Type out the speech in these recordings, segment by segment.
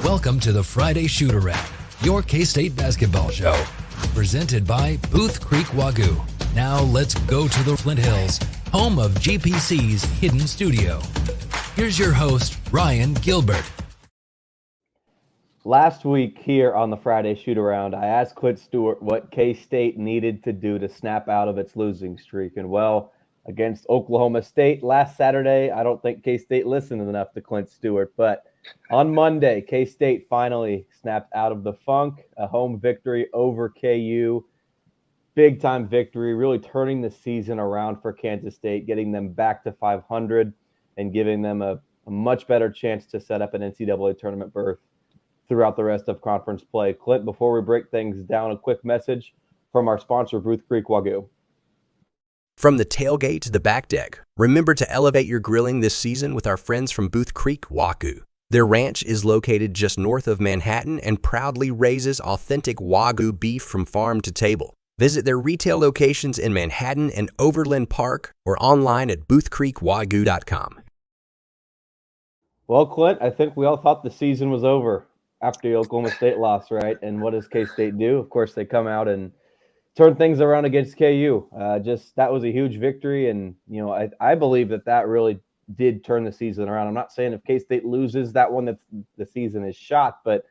Welcome to the Friday Shoot-Around, your K-State basketball show, presented by Booth Creek Wagyu. Now let's go to the Flint Hills, home of GPC's hidden studio. Here's your host, Ryan Gilbert. Last week here on the Friday Shoot-Around, I asked Clint Stewart what K-State needed to do to snap out of its losing streak. And well, against Oklahoma State last Saturday, I don't think K-State listened enough to Clint Stewart. But on Monday, K-State finally snapped out of the funk, a home victory over KU. Big-time victory, really turning the season around for Kansas State, getting them back to 500 and giving them a much better chance to set up an NCAA tournament berth throughout the rest of conference play. Clint, before we break things down, a quick message from our sponsor, Booth Creek Wagyu. From the tailgate to the back deck, remember to elevate your grilling this season with our friends from Booth Creek Wagyu. Their ranch is located just north of Manhattan and proudly raises authentic Wagyu beef from farm to table. Visit their retail locations in Manhattan and Overland Park or online at boothcreekwagyu.com. Well, Clint, I think we all thought the season was over after the Oklahoma State loss, right? And what does K-State do? Of course, they come out and turn things around against KU. That was a huge victory, and I believe that really did turn the season around. I'm not saying if K-State loses that one that the season is shot, but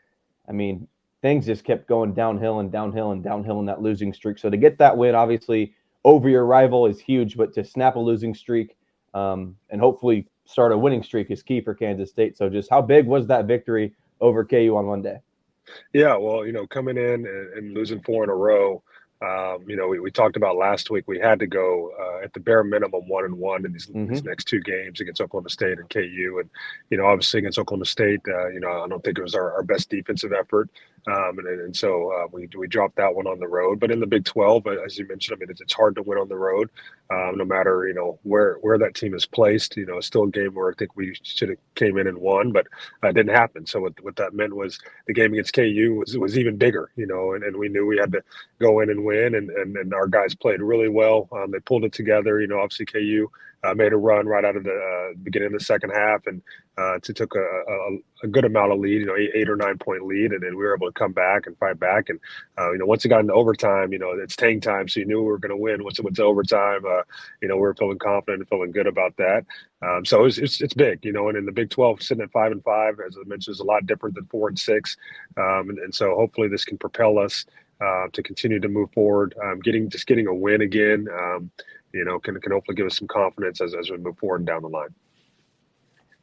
I mean things just kept going downhill and downhill and downhill in that losing streak. So to get that win, obviously over your rival is huge, but to snap a losing streak and hopefully start a winning streak is key for Kansas State. So just how big was that victory over KU on Monday? Yeah, well, coming in and losing 4 in a row. We talked about last week, we had to go at the bare minimum 1-1 in these next 2 games against Oklahoma State and KU. And, obviously against Oklahoma State, I don't think it was our best defensive effort. So we dropped that one on the road. But in the Big 12, as you mentioned, I mean, it's hard to win on the road, no matter, where that team is placed. It's still a game where I think we should have came in and won, but it didn't happen. So what that meant was the game against KU was even bigger, and we knew we had to go in and win, and our guys played really well. They pulled it together. Obviously KU made a run right out of the beginning of the second half and took a good amount of lead, 8 or 9 point lead, and then we were able to come back and fight back. And once it got into overtime, it's tank time, so you knew we were going to win. Once it went to overtime, we were feeling confident and feeling good about that. So it's big, and in the Big 12, sitting at 5-5, as I mentioned, is a lot different than 4-6, and so hopefully this can propel us to continue to move forward. Getting a win again, can hopefully give us some confidence as we move forward and down the line.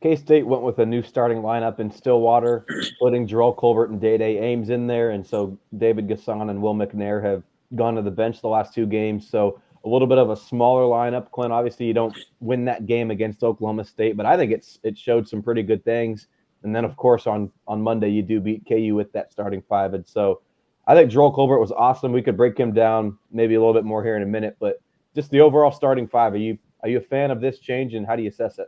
K-State went with a new starting lineup in Stillwater, putting Jeryll Colbert and Day-Day Ames in there, and so David Gasson and Will McNair have gone to the bench the last 2 games. So a little bit of a smaller lineup. Clint, obviously you don't win that game against Oklahoma State, but I think it showed some pretty good things. And then, of course, on Monday you do beat KU with that starting 5. And so I think Jeryll Colbert was awesome. We could break him down maybe a little bit more here in a minute, but just the overall starting 5. Are you a fan of this change, and how do you assess it?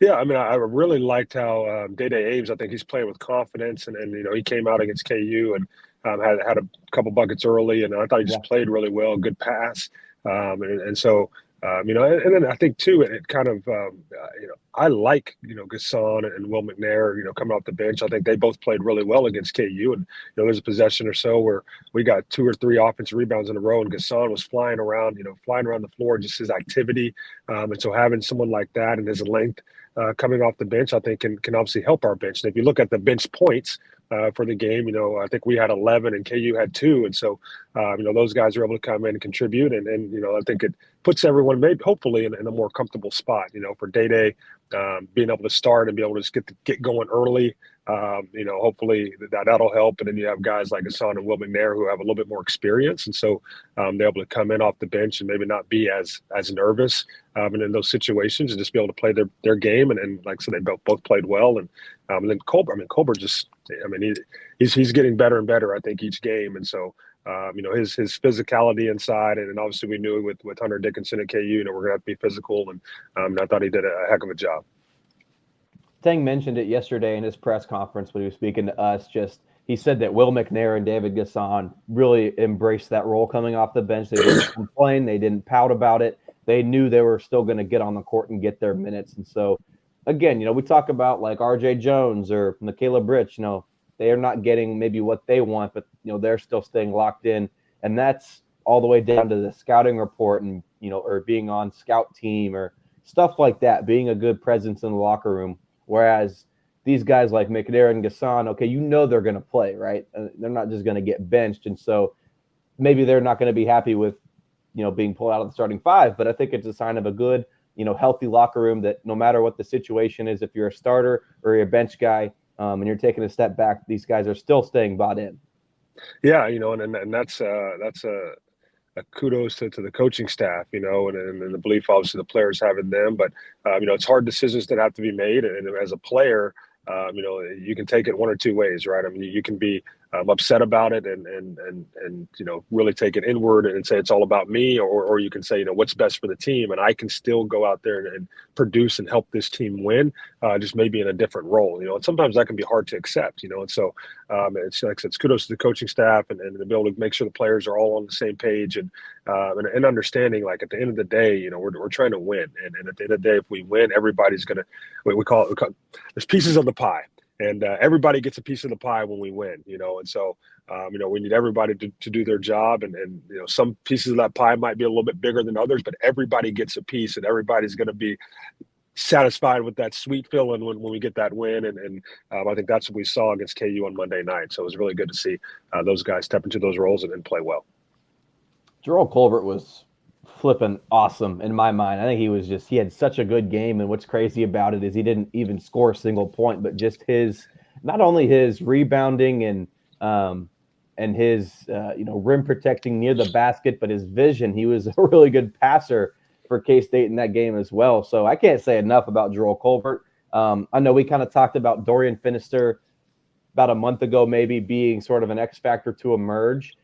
Yeah, I mean, I really liked how Day-Day Ames, I think he's playing with confidence, and he came out against KU and had a couple buckets early, and I thought he just played really well, good pass, and so and then I think too, it kind of I like Gasson and Will McNair, coming off the bench. I think they both played really well against KU, and there's a possession or so where we got 2 or 3 offensive rebounds in a row, and Gasson was flying around the floor, just his activity, and so having someone like that and his length coming off the bench, I think can obviously help our bench. And if you look at the bench points for the game, I think we had 11 and KU had 2, and so those guys are able to come in and contribute, and I think it puts everyone maybe hopefully in a more comfortable spot. For Day-Day being able to start and be able to just get going early. Hopefully that'll help. And then you have guys like Hassan and Will McNair who have a little bit more experience, and so they're able to come in off the bench and maybe not be as nervous. And in those situations, and just be able to play their game. And like I said, they both played well. And then Colbert just, he's getting better and better, I think, each game. And so, his physicality inside, and obviously we knew with Hunter Dickinson at KU, we're going to have to be physical. And I thought he did a heck of a job. Tang mentioned it yesterday in his press conference when he was speaking to us. He said that Will McNair and David Gasson really embraced that role coming off the bench. They didn't complain. They didn't pout about it. They knew they were still going to get on the court and get their minutes. And so, again, we talk about like R.J. Jones or Michaela Bridge, they are not getting maybe what they want, but they're still staying locked in, and that's all the way down to the scouting report and or being on scout team or stuff like that, being a good presence in the locker room. Whereas these guys like McNair and Gasson, okay, they're going to play, right? They're not just going to get benched, and so maybe they're not going to be happy with being pulled out of the starting five. But I think it's a sign of a good healthy locker room that no matter what the situation is, if you're a starter or you're a bench guy, and you're taking a step back, these guys are still staying bought in. Yeah, and that's a kudos to the coaching staff, and the belief obviously the players have in them. But it's hard decisions that have to be made, and as a player, you can take it one or two ways, right? I mean, you can be upset about it and really take it inward and say it's all about me, or you can say what's best for the team, and I can still go out there and produce and help this team win, just maybe in a different role, and sometimes that can be hard to accept, and so it's like I said, it's kudos to the coaching staff and to be able to make sure the players are all on the same page and understanding, like, at the end of the day, we're trying to win, and at the end of the day, if we win, everybody's gonna we call it there's pieces of the pie. And everybody gets a piece of the pie when we win, and so, we need everybody to do their job. And some pieces of that pie might be a little bit bigger than others, but everybody gets a piece and everybody's going to be satisfied with that sweet feeling when we get that win. And I think that's what we saw against KU on Monday night. So it was really good to see those guys step into those roles and play well. Jeryll Colbert was flipping awesome in my mind. I think he had such a good game, and what's crazy about it is he didn't even score a single point, but just not only his rebounding and his rim protecting near the basket, but his vision. He was a really good passer for K-State in that game as well. So I can't say enough about Jeryll Colbert. I know we kind of talked about Dorian Finister about a month ago, maybe being sort of an X factor to emerge.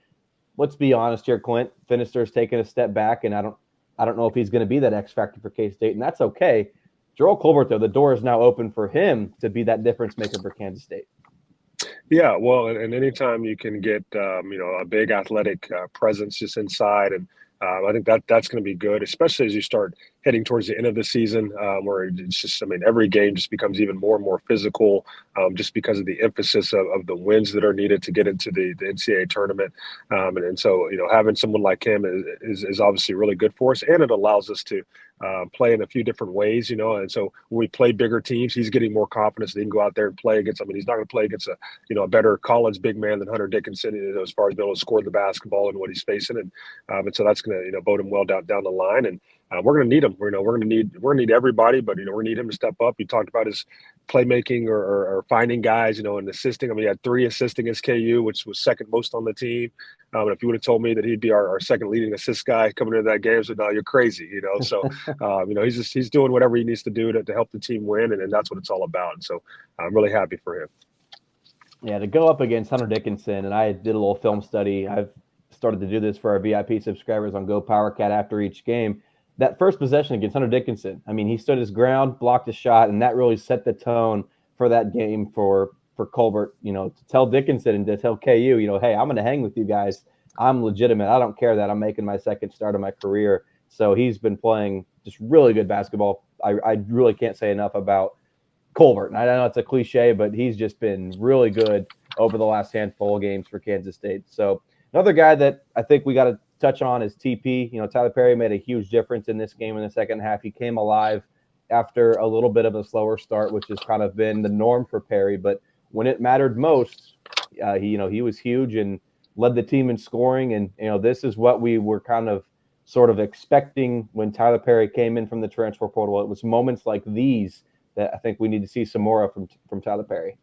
Let's be honest here, Clint. Finister's taken a step back, and I don't know if he's going to be that X factor for K-State, and that's okay. Jeryll Colbert, though, the door is now open for him to be that difference maker for Kansas State. Yeah, well, and anytime you can get a big athletic presence just inside, and I think that's going to be good, especially as you start heading towards the end of the season, where it's just, every game just becomes even more and more physical, just because of the emphasis of the wins that are needed to get into the NCAA tournament. And so, having someone like him is obviously really good for us, and it allows us to play in a few different ways, and so when we play bigger teams, he's getting more confidence that he can go out there and play against. He's not going to play against a better college big man than Hunter Dickinson, as far as being able to score the basketball and what he's facing, and so that's going to bode him well down the line. And we're going to need him. We're going to need everybody, but we're going to need him to step up. You talked about his playmaking or finding guys, and assisting. He had 3 assists against KU, which was second most on the team. And if you would have told me that he'd be our second leading assist guy coming into that game, I said, no, you're crazy. So he's doing whatever he needs to do to help the team win, and that's what it's all about. And so I'm really happy for him. Yeah, to go up against Hunter Dickinson, and I did a little film study. I've started to do this for our VIP subscribers on Go PowerCat after each game. That first possession against Hunter Dickinson, he stood his ground, blocked a shot, and that really set the tone for that game for Colbert, to tell Dickinson and to tell KU, hey, I'm going to hang with you guys. I'm legitimate. I don't care that I'm making my second start of my career. So he's been playing just really good basketball. I really can't say enough about Colbert. And I know it's a cliche, but he's just been really good over the last handful of games for Kansas State. So another guy that I think we got to touch on is TP. Tyler Perry made a huge difference in this game in the second half. He came alive after a little bit of a slower start, which has kind of been the norm for Perry. But when it mattered most, he was huge and led the team in scoring. And, this is what we were kind of sort of expecting when Tyler Perry came in from the transfer portal. It was moments like these that I think we need to see some more of from Tyler Perry.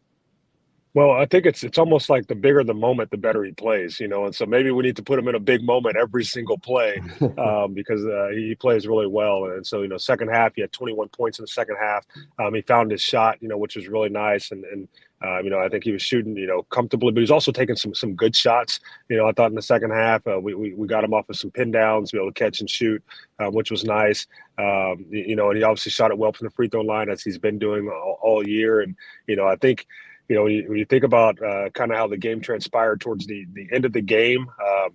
Well, I think it's almost like the bigger the moment, the better he plays, and so maybe we need to put him in a big moment every single play, because he plays really well. And so, second half, he had 21 points in the second half. He found his shot, which was really nice. And I think he was shooting, comfortably, but he was also taking some good shots. I thought in the second half, we got him off of some pin downs, be able to catch and shoot, which was nice. And he obviously shot it well from the free throw line, as he's been doing all year. And, I think, when you think about kind of how the game transpired towards the end of the game,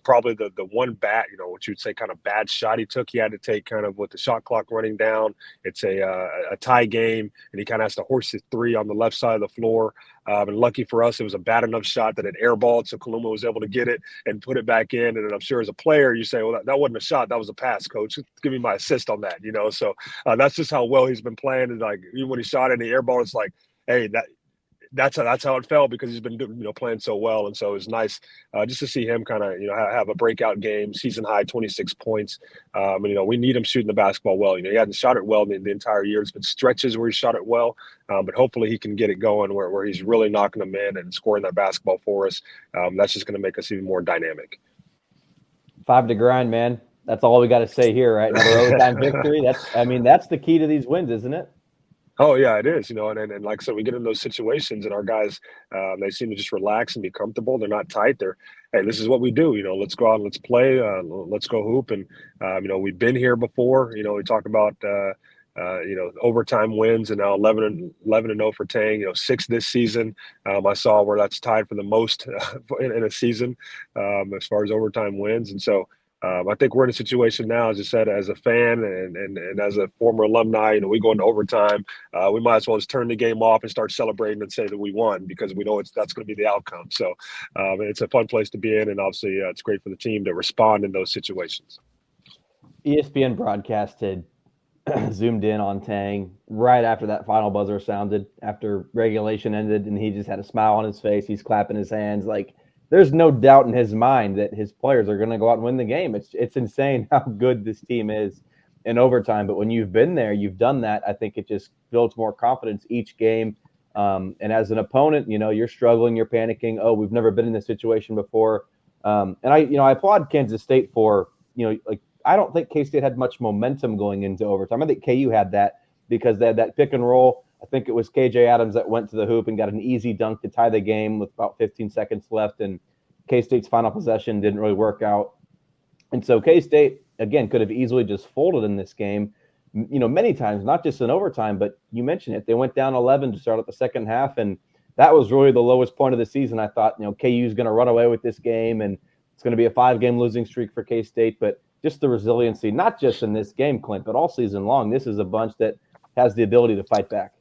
probably the one what you would say kind of bad shot he took, he had to take kind of with the shot clock running down. It's a tie game, and he kind of has to horse his 3 on the left side of the floor. And lucky for us, it was a bad enough shot that it airballed, so Kaluma was able to get it and put it back in. And I'm sure as a player, you say, well, that wasn't a shot, that was a pass, coach. Give me my assist on that, So that's just how well he's been playing. And like even when he shot it in the airball, it's like, hey, that's how it felt because he's been playing so well, and so it's nice just to see him kind of have a breakout game, season high 26 points. And we need him shooting the basketball well. He hasn't shot it well the entire year. It's been stretches where he shot it well, but hopefully he can get it going where he's really knocking them in and scoring that basketball for us. That's just going to make us even more dynamic. 5 to grind, man. That's all we got to say here, right? Another overtime victory. That's the key to these wins, isn't it? Oh yeah, it is. And like I said, we get in those situations, and our guys, they seem to just relax and be comfortable. They're not tight. Hey, this is what we do. Let's go out and let's play. Let's go hoop. And we've been here before. We talk about overtime wins, and now 11-0 for Tang. 6 this season. I saw where that's tied for the most in a season as far as overtime wins, and so. I think we're in a situation now, as I said, as a fan and as a former alumni, we go into overtime. We might as well just turn the game off and start celebrating and say that we won because we know that's going to be the outcome. So it's a fun place to be in, and obviously it's great for the team to respond in those situations. ESPN broadcast had zoomed in on Tang right after that final buzzer sounded, after regulation ended, and he just had a smile on his face. He's clapping his hands like, there's no doubt in his mind that his players are going to go out and win the game. It's insane how good this team is in overtime. But when you've been there, you've done that. I think it just builds more confidence each game. And as an opponent, you're struggling, you're panicking. Oh, we've never been in this situation before. And I applaud Kansas State for, I don't think K-State had much momentum going into overtime. I think KU had that because they had that pick and roll. I think it was KJ Adams that went to the hoop and got an easy dunk to tie the game with about 15 seconds left, and K-State's final possession didn't really work out. And so K-State, again, could have easily just folded in this game, many times, not just in overtime, but you mentioned it. They went down 11 to start at the second half, and that was really the lowest point of the season. I thought, KU's going to run away with this game, and it's going to be a 5-game losing streak for K-State, but just the resiliency, not just in this game, Clint, but all season long. This is a bunch that has the ability to fight back.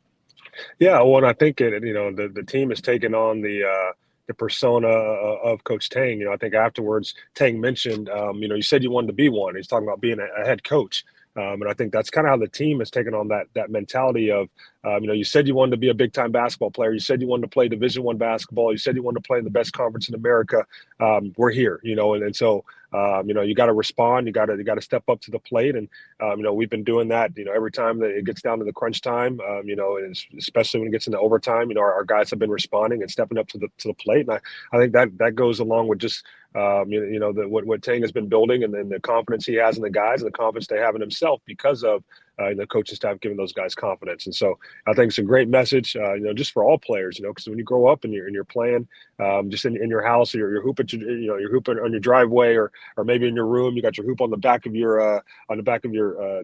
Yeah, well, and I think the team has taken on the persona of Coach Tang. I think afterwards Tang mentioned, you said you wanted to be one. He's talking about being a head coach. And I think that's kind of how the team has taken on that mentality of, you said you wanted to be a big time basketball player. You said you wanted to play Division I basketball. You said you wanted to play in the best conference in America. We're here, and so you got to respond. You got to step up to the plate, and we've been doing that. Every time that it gets down to the crunch time, and especially when it gets into overtime, our guys have been responding and stepping up to the plate. And I think that goes along with just what Tang has been building, and then the confidence he has in the guys and the confidence they have in himself because of the coaching staff giving those guys confidence. And so I think it's a great message, just for all players, because when you grow up and you're playing just in your house, or you're hooping, you're hooping on your driveway, or maybe in your room, you got your hoop on the back of your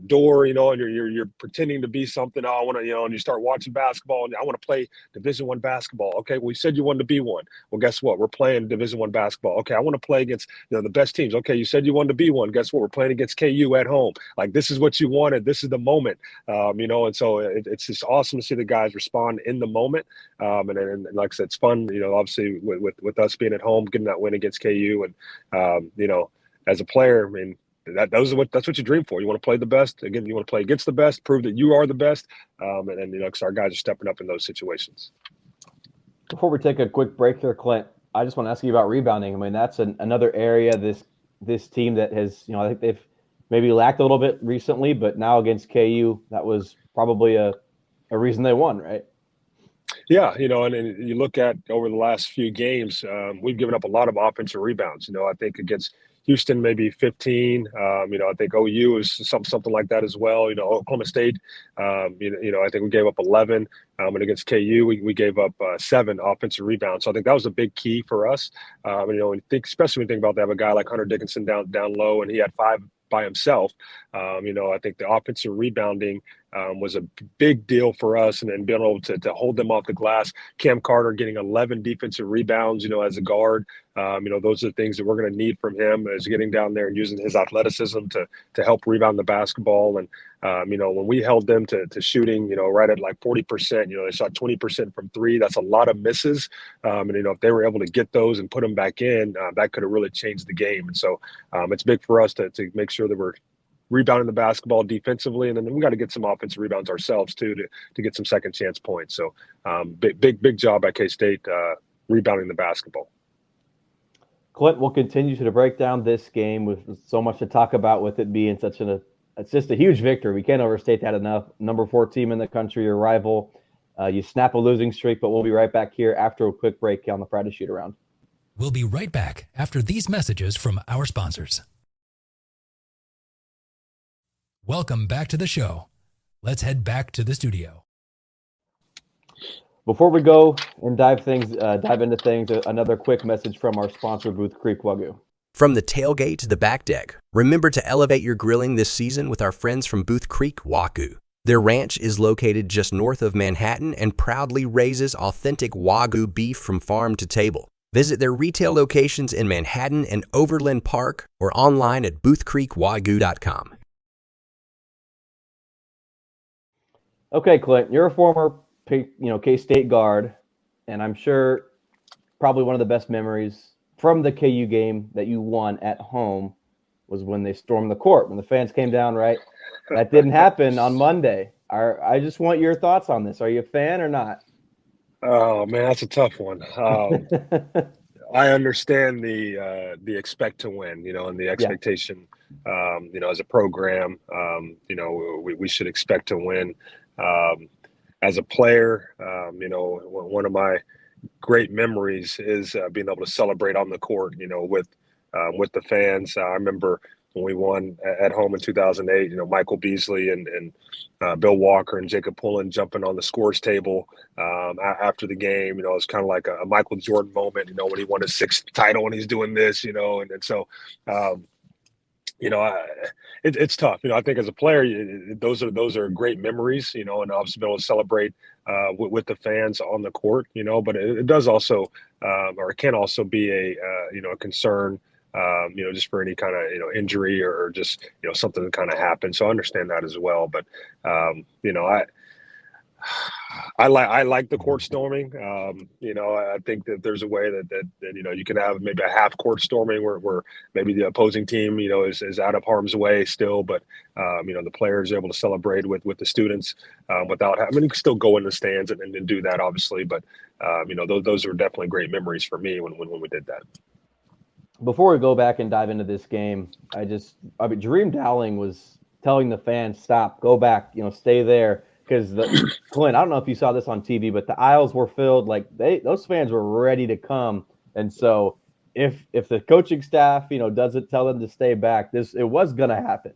door, and you're pretending to be something. Oh, I want to, and you start watching basketball, and I want to play Division I basketball. Okay, well, you said you wanted to be one. Well, guess what? We're playing Division I basketball. Okay, I want to play against the best teams. Okay, you said you wanted to be one. Guess what? We're playing against KU at home. Like, this is what you wanted. This is the moment, and so it's just awesome to see the guys respond in the moment. And like I said, it's fun, obviously with us being at home, getting that win against KU, and as a player, I mean, that's what you dream for. You want to play the best. Again, you want to play against the best, prove that you are the best, and because our guys are stepping up in those situations. Before we take a quick break here, Clint, I just want to ask you about rebounding. I mean, that's another area this team that has, I think they've maybe lacked a little bit recently, but now against KU, that was probably a reason they won, right? Yeah, and you look at over the last few games, we've given up a lot of offensive rebounds. I think against Houston, maybe 15. I think OU is something like that as well. Oklahoma State, I think we gave up 11. And against KU, we gave up 7 offensive rebounds. So I think that was a big key for us. Especially when you think about they have a guy like Hunter Dickinson down low, and he had 5 by himself. I think the offensive rebounding was a big deal for us, and then being able to hold them off the glass. Cam Carter getting 11 defensive rebounds, as a guard. Those are the things that we're going to need from him, is getting down there and using his athleticism to help rebound the basketball. And when we held them to shooting, right at like 40%, they shot 20% from three. That's a lot of misses. If they were able to get those and put them back in, that could have really changed the game. And so it's big for us to make sure that we're rebounding the basketball defensively, and then we got to get some offensive rebounds ourselves too to get some second chance points. So big job by K-State rebounding the basketball. Clint, will continue to break down this game with so much to talk about, with it being it's just a huge victory. We can't overstate that enough. Number 4 team in the country, your rival. You snap a losing streak, but we'll be right back here after a quick break on the Friday Shoot Around. We'll be right back after these messages from our sponsors. Welcome back to the show. Let's head back to the studio. Before we go and dive into things, another quick message from our sponsor, Booth Creek Wagyu. From the tailgate to the back deck, remember to elevate your grilling this season with our friends from Booth Creek Wagyu. Their ranch is located just north of Manhattan and proudly raises authentic Wagyu beef from farm to table. Visit their retail locations in Manhattan and Overland Park or online at boothcreekwagyu.com. Okay, Clint, you're a former K-State guard, and I'm sure probably one of the best memories from the KU game that you won at home was when they stormed the court, when the fans came down, right? That didn't happen on Monday. I just want your thoughts on this. Are you a fan or not? Oh, man, that's a tough one. I understand the expect to win, and the expectation, as a program, we should expect to win. As a player, one of my great memories is being able to celebrate on the court, with the fans. I remember when we won at home in 2008, Michael Beasley and Bill Walker and Jacob Pullen jumping on the scores table after the game. It was kind of like a Michael Jordan moment, when he won his 6th title and he's doing this, and so it's tough. I think as a player, those are great memories, and obviously being able to celebrate with the fans on the court, but it does also, or it can also be a concern, just for any kind of, injury or just, something that kind of happened. So I understand that as well. But, I like the court storming. I think that there's a way that you can have maybe a half court storming where maybe the opposing team, is out of harm's way still, but the players are able to celebrate with the students without having, you can still go in the stands and do that, obviously. But those are definitely great memories for me when we did that. Before we go back and dive into this game, Dream Dowling was telling the fans, stop, go back, stay there. Because Clint, I don't know if you saw this on TV, but the aisles were filled. Like those fans were ready to come. And so if the coaching staff, doesn't tell them to stay back, it was gonna happen.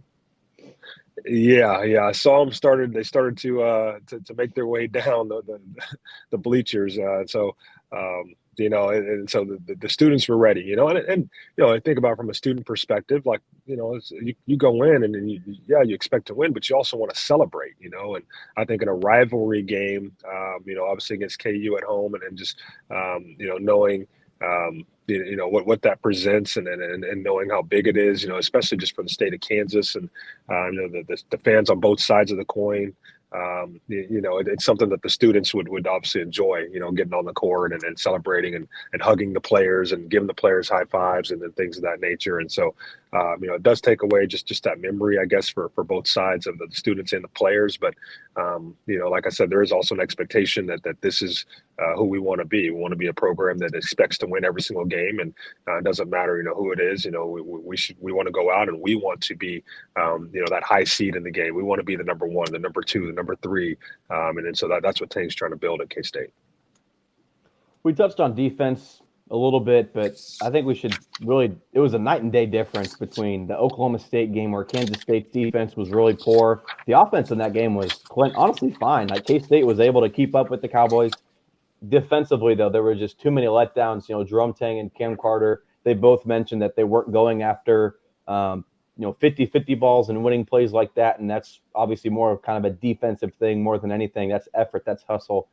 Yeah. I saw them They started to make their way down the bleachers. And so the students were ready, and I think about it from a student perspective, like, you go in and you expect to win, but you also want to celebrate, and I think in a rivalry game, obviously against KU at home and just, knowing, what that presents and knowing how big it is, especially just for the state of Kansas and, the fans on both sides of the coin. It's something that the students would obviously enjoy, getting on the court and celebrating and hugging the players and giving the players high fives and things of that nature. And so, it does take away just that memory, I guess, for both sides of the students and the players. But, like I said, there is also an expectation that this is who we want to be. We want to be a program that expects to win every single game. And it doesn't matter, who it is, we want to go out and we want to be, that high seed in the game. We want to be the number 1, the number 2, the number 3. And so that's what Tank's trying to build at K-State. We touched on defense a little bit, but I think we should it was a night and day difference between the Oklahoma State game where Kansas State's defense was really poor. The offense in that game was, Clint, honestly fine. Like K-State was able to keep up with the Cowboys. Defensively, though, there were just too many letdowns. Jerome Tang and Cam Carter, they both mentioned that they weren't going after 50-50 balls and winning plays like that. And that's obviously more of kind of a defensive thing more than anything. That's effort, that's hustle.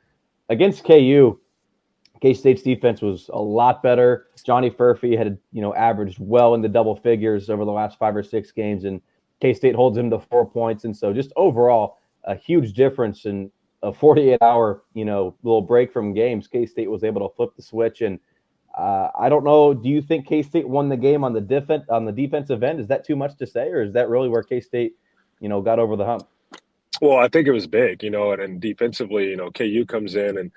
Against KU, K-State's defense was a lot better. Johnny Furphy had, averaged well into double figures over the last 5 or 6 games, and K-State holds him to 4 points. And so just overall, a huge difference in a 48-hour, little break from games. K-State was able to flip the switch. And I don't know, do you think K-State won the game on the defensive end? Is that too much to say, or is that really where K-State, got over the hump? Well, I think it was big, and defensively, KU comes in and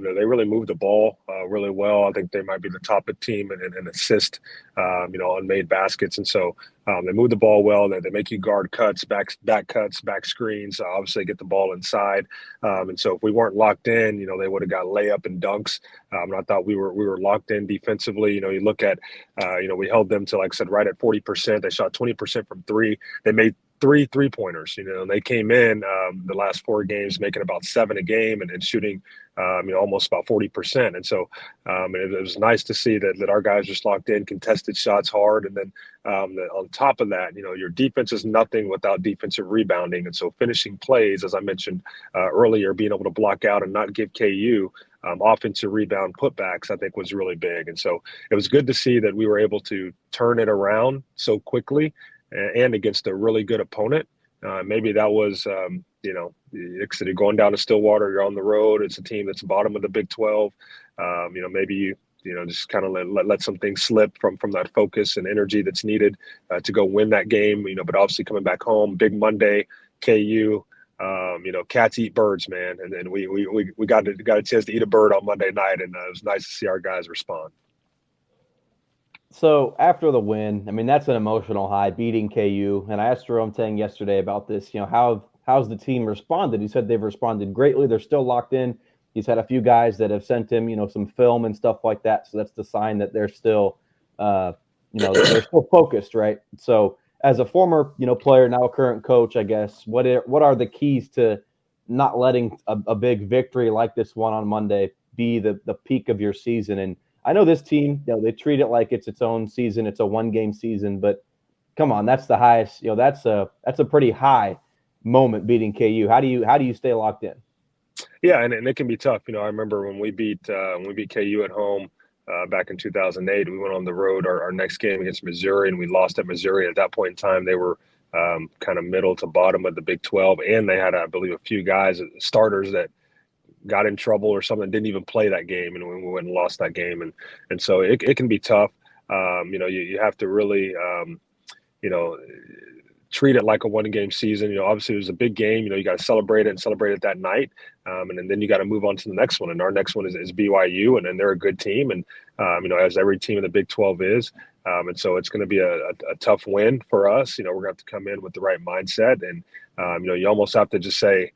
they really moved the ball really well. I think they might be the top of team in assist, on made baskets. And so they move the ball well. They make you guard cuts, back cuts, back screens, obviously get the ball inside. And so if we weren't locked in, they would have got layup and dunks. And I thought we were locked in defensively. You look at, we held them to, like I said, right at 40%. They shot 20% from three. They made 3 3-pointers, and they came in the last 4 games making about 7 a game and shooting, almost about 40%. And so it was nice to see that our guys just locked in, contested shots hard. And then on top of that, your defense is nothing without defensive rebounding. And so finishing plays, as I mentioned earlier, being able to block out and not give KU offensive rebound putbacks, I think was really big. And so it was good to see that we were able to turn it around so quickly and against a really good opponent. Maybe that was, going down to Stillwater, you're on the road. It's a team that's bottom of the Big 12. Maybe you just kind of let some things slip from that focus and energy that's needed to go win that game. But obviously coming back home, big Monday, KU. Cats eat birds, man. And then we got a chance to eat a bird on Monday night, and it was nice to see our guys respond. So after the win, I mean, that's an emotional high, beating KU. And I asked Jerome Tang yesterday about this, how's the team responded? He said they've responded greatly. They're still locked in. He's had a few guys that have sent him, some film and stuff like that. So that's the sign that they're still, they're still focused, right? So as a former, player, now a current coach, I guess, what are the keys to not letting a big victory like this one on Monday be the peak of your season? And I know this team, they treat it like it's its own season. It's a 1-game season, but come on, that's the highest, that's a pretty high moment beating KU. How do you stay locked in? Yeah. And it can be tough. I remember when we beat KU at home back in 2008, we went on the road, our next game against Missouri, and we lost at Missouri. At that point in time, they were kind of middle to bottom of the Big 12. And they had, I believe, a few guys, starters that got in trouble or something, didn't even play that game, and we went and lost that game. And so it can be tough. You have to really, treat it like a 1-game season. Obviously it was a big game. You got to celebrate it that night. And then you got to move on to the next one. And our next one is BYU, and they're a good team. And, as every team in the Big 12 is. And so it's going to be a tough win for us. We're going to have to come in with the right mindset. And, you almost have to just say,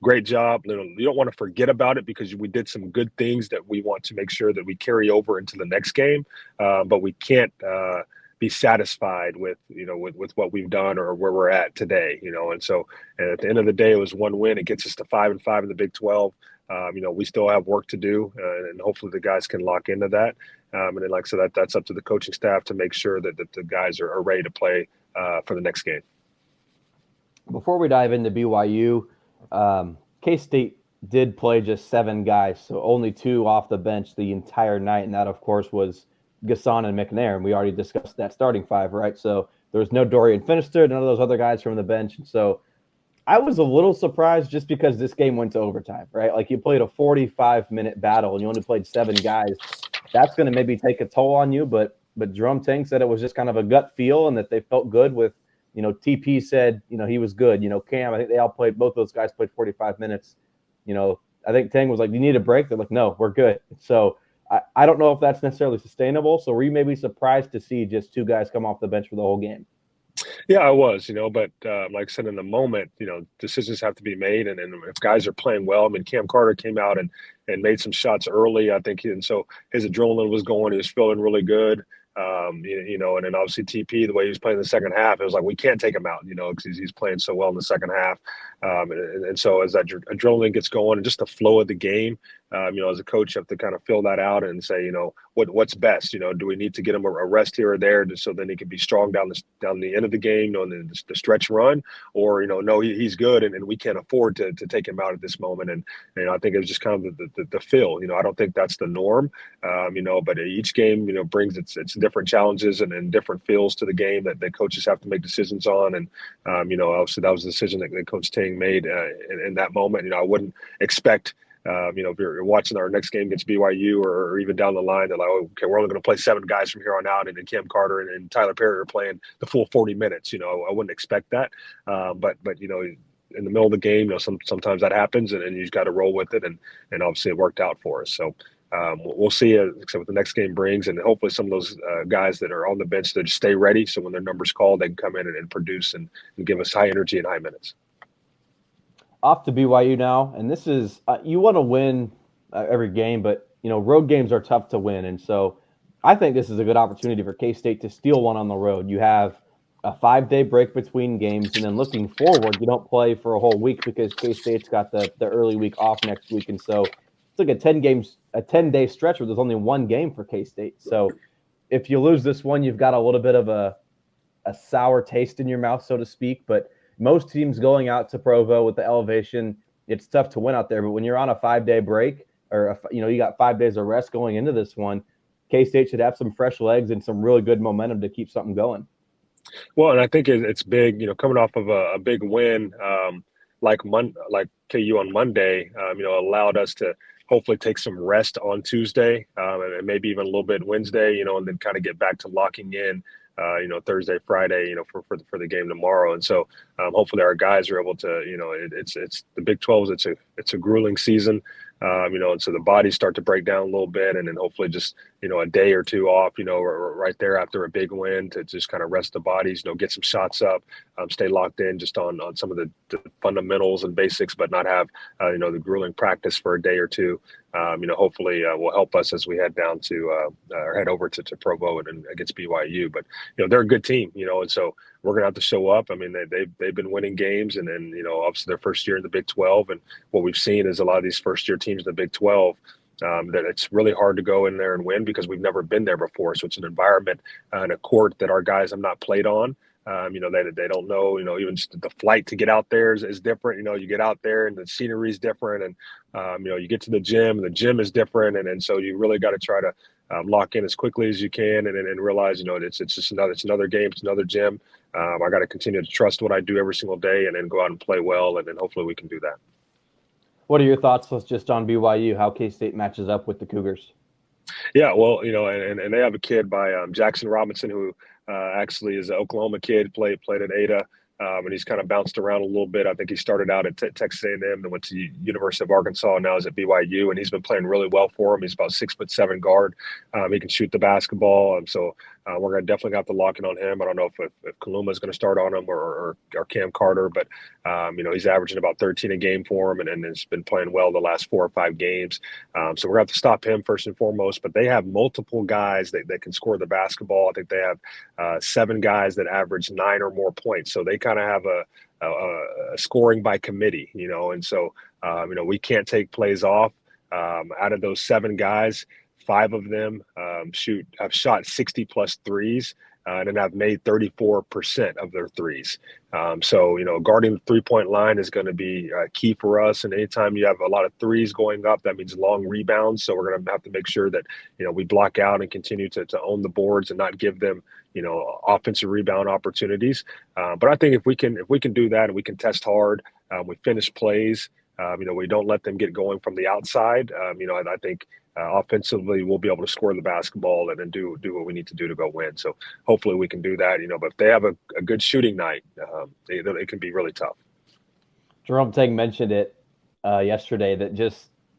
great job. You don't want to forget about it because we did some good things that we want to make sure that we carry over into the next game. But we can't be satisfied with what we've done or where we're at today. And so at the end of the day, it was one win. It gets us to 5-5 in the Big 12. We still have work to do, and hopefully the guys can lock into that. And then, like I said, that's up to the coaching staff to make sure that the guys are ready to play for the next game. Before we dive into BYU, K-State did play just 7 guys, so only 2 off the bench the entire night, and that, of course, was Gasson and McNair, and we already discussed that starting 5, right? So there was no Dorian Finister, none of those other guys from the bench, and so I was a little surprised just because this game went to overtime, right? Like, you played a 45-minute battle, and you only played 7 guys. That's going to maybe take a toll on you, but Jerome Tang said it was just kind of a gut feel and that they felt good with, TP said, he was good. Cam, I think both those guys played 45 minutes. I think Tang was like, you need a break? They're like, no, we're good. So I don't know if that's necessarily sustainable. So were you maybe surprised to see just 2 guys come off the bench for the whole game? Yeah, I was, but like I said, in the moment, decisions have to be made. And if guys are playing well, I mean, Cam Carter came out and made some shots early, I think. And so his adrenaline was going. He was feeling really good. And then obviously TP, the way he was playing in the second half, it was like, we can't take him out, because he's playing so well in the second half. And so as that adrenaline gets going and just the flow of the game, As a coach, you have to kind of fill that out and say, what's best. Do we need to get him a rest here or there so then he can be strong down the end of the game, in the stretch run, or no, he's good and we can't afford to take him out at this moment. And I think it was just kind of the feel. I don't think that's the norm. But each game brings its different challenges and different feels to the game that coaches have to make decisions on. And obviously that was a decision that Coach Ting made in that moment. I wouldn't expect. If you're watching our next game against BYU or even down the line, they're like, oh, okay, we're only going to play 7 guys from here on out, and then Cam Carter and Tyler Perry are playing the full 40 minutes. I wouldn't expect that. But in the middle of the game, sometimes that happens, and you just got to roll with it. And obviously it worked out for us. So we'll see what the next game brings, and hopefully some of those guys that are on the bench, that just stay ready. So when their number's called, they can come in and produce and give us high energy and high minutes. Off to BYU now, and this is you want to win every game, but road games are tough to win, and so I think this is a good opportunity for K-State to steal one on the road. You have a 5-day break between games, and then looking forward, you don't play for a whole week because K-State's got the early week off next week, and so it's like a 10-day stretch where there's only one game for K-State. So if you lose this one, you've got a little bit of a sour taste in your mouth, so to speak, but most teams going out to Provo with the elevation, it's tough to win out there. But when you're on a 5-day break or, you got 5 days of rest going into this one, K-State should have some fresh legs and some really good momentum to keep something going. Well, and I think it's big, coming off of a big win like KU on Monday, allowed us to hopefully take some rest on Tuesday and maybe even a little bit Wednesday, and then kind of get back to locking in Thursday, Friday, for the game tomorrow. And so hopefully our guys are able to, it's the Big 12. It's a grueling season, and so the bodies start to break down a little bit, and then hopefully just, a day or two off, right there after a big win to just kind of rest the bodies, get some shots up, stay locked in just on some of the fundamentals and basics, but not have, the grueling practice for a day or two. Hopefully will help us as we head down to or head over to Provo and against BYU. But they're a good team, and so we're gonna have to show up. I mean, they've been winning games, and then obviously their first year in the Big 12, and what we've seen is a lot of these first year teams in the Big 12. That it's really hard to go in there and win because we've never been there before. So it's an environment and a court that our guys have not played on. They don't know, even just the flight to get out there is different. You get out there and the scenery is different, and you get to the gym and the gym is different, and so you really got to try to lock in as quickly as you can and realize it's just another game, it's another gym. I got to continue to trust what I do every single day and then go out and play well, and then hopefully we can do that. What are your thoughts just on BYU, how K-State matches up with the Cougars? Yeah, well, and they have a kid by Jackson Robinson who actually is an Oklahoma kid, played at Ada, and he's kind of bounced around a little bit. I think he started out at Texas A&M, then went to University of Arkansas, and now is at BYU, and he's been playing really well for him. He's about 6'7" guard. He can shoot the basketball, so we're gonna definitely have to lock in on him. I don't know if Kaluma is going to start on him or Cam Carter, but he's averaging about 13 a game for him, and has been playing well the last 4 or 5 games. So we're going to have to stop him first and foremost. But they have multiple guys that can score the basketball. I think they have 7 guys that average 9 or more points. So they kind of have a scoring by committee, and so we can't take plays off. Out of those 7 guys, 5 of them have shot 60 plus threes and then have made 34% of their threes. So guarding the 3-point line is going to be key for us. And anytime you have a lot of threes going up, that means long rebounds. So we're going to have to make sure that we block out and continue to own the boards and not give them offensive rebound opportunities. But I think if we can do that and we can test hard, we finish plays. We don't let them get going from the outside. I think offensively we'll be able to score the basketball and then do what we need to do to go win. So hopefully we can do that. But if they have a good shooting night, it can be really tough. Jerome Tang mentioned it yesterday that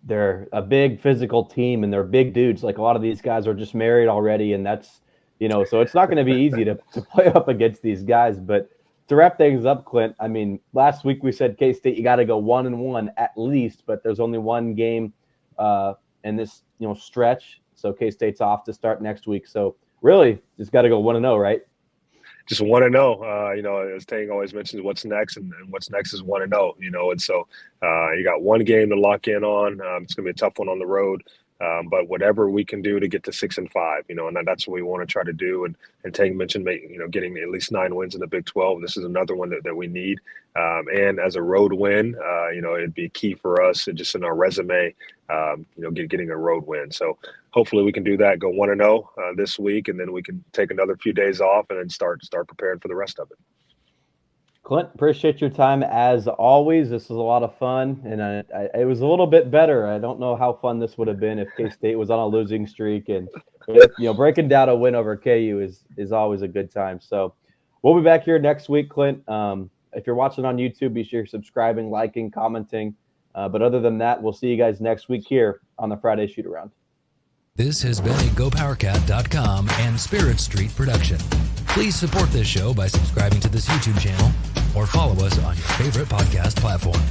they're a big physical team and they're big dudes. Like a lot of these guys are just married already, and that's so it's not going to be easy to play up against these guys. But to wrap things up, Clint, I mean, last week we said K-State, you got to go 1-1 at least, but there's only one game in this stretch. So K-State's off to start next week. So really just got to go 1-0, right? just want to know. As Tang always mentions, what's next, and what's next is 1-0. And so you got one game to lock in on. It's going to be a tough one on the road. But whatever we can do to get to 6-5, and that's what we want to try to do. And Tang mentioned, getting at least 9 wins in the Big 12. This is another one that we need. And as a road win, it'd be key for us, and just in our resume, getting a road win. So hopefully we can do that, go 1-0 this week, and then we can take another few days off and then start preparing for the rest of it. Clint, appreciate your time as always. This was a lot of fun, and it was a little bit better. I don't know how fun this would have been if K-State was on a losing streak, and breaking down a win over KU is always a good time. So we'll be back here next week, Clint. If you're watching on YouTube, be sure you're subscribing, liking, commenting. But other than that, we'll see you guys next week here on the Friday Shoot Around. This has been a GoPowerCat.com and Spirit Street production. Please support this show by subscribing to this YouTube channel or follow us on your favorite podcast platform.